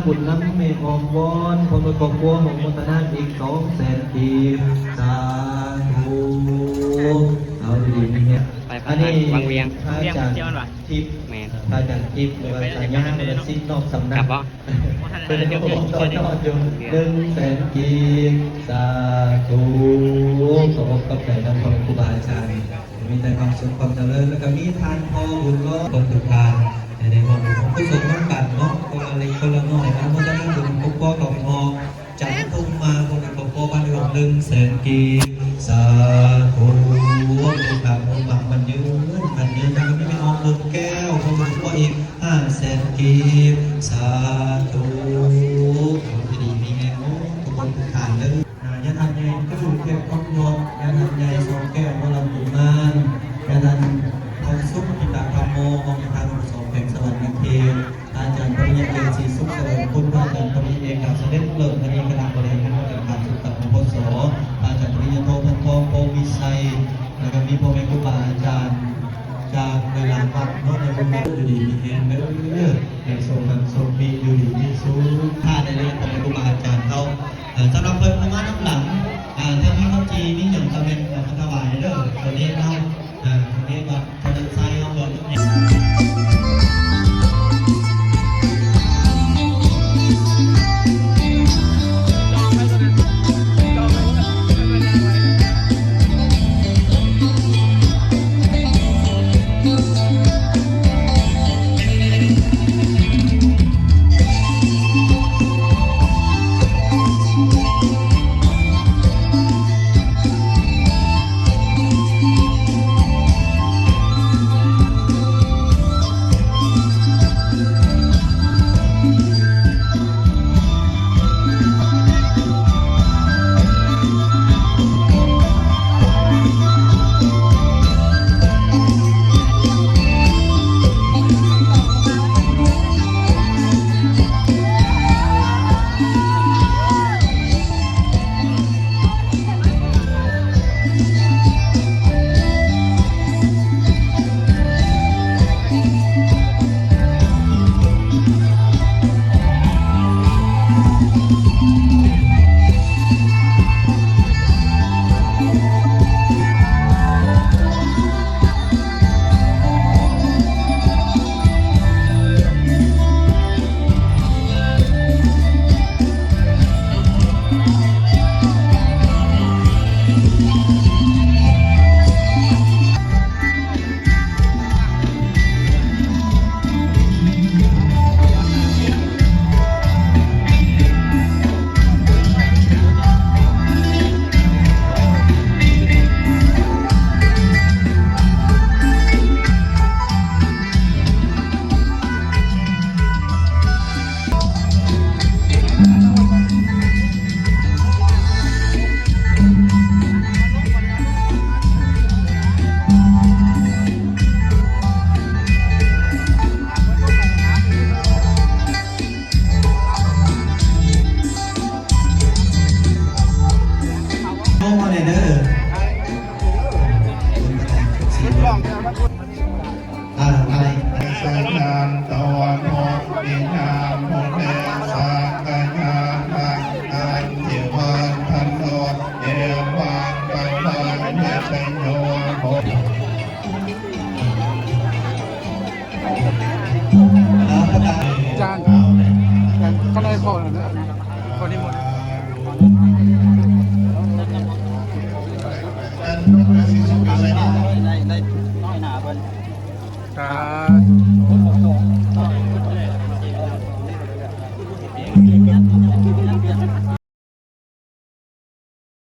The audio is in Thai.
บุญน้ำเมฆอมวอนคนประกอบบัวของมณฑนาอีก200,000 กีบสาธุเอาดีๆนี่เนี่ยอันนี้พระอาจารย์ทิพย์พระอาจารย์ทิพย์หรือว่าสายย่างหรือว่าซิดนอกสำนักเป็นพระองค์ต่ออยู่100,000 กีบสาธุขอบกับใจนำของครูบาอาจารย์มีแต่ความสุขความเจริญแล้วก็มีทานพอบุญก็คนทุกทานในความของผู้ชมต้องการเนาะคนละเล็กคนละน้อยนะเพราะฉะนั้นบุญกุ๊กก้อของทองจันทุ่งมาคนละกุ๊กก้อบ้านหลวง100,000 กีบสาธุในทางมุ่งหวังมันยืนแล้วก็ไม่ออกลมแก้วคนกุ๊กก้ออีก500,000 กีบสาธุจะดีมีแง่ทุกคนทุกทานเลยยันทันใหญ่ก็ถูกเก็บก้อนยกยันทันใหญ่2 แก้วพลังบุญมานยันทันทองสุขปิตาธรรมโมองค์ทางสองแห่งสวรรค์เทพอาจารย์ปริญญาเอกศรีสุขเสริมคุณพระอาจารย์ปริญญาเอกเสด็จเลิศคดีคณะบริหารการสุขภาพของพศอาจารย์ปริญญาโทพันทองโพวิชัยแล้วก็มีพ่อแม่ครูบาอาจารย์จากเวลาพักนอกในรุ่นอยู่ดีมีเองไม่รู้เรื่องในทรงมันทรงมีอยู่ดีมีสูงท่าในเรื่องของครูบาอาจารย์เขาสำหรับเพิ่มมาน้ำหลังถ้ามีข้าวจีนี่อย่างจะเป็นถวายเด้อตัวนี้เราตัวนี้ก็จะได้ใช้เอาเงินสัญญาณตะวันออกมีนามโมเดสังกัญญาทังอันเทวันทันโตเอวังปัญญาเนชโย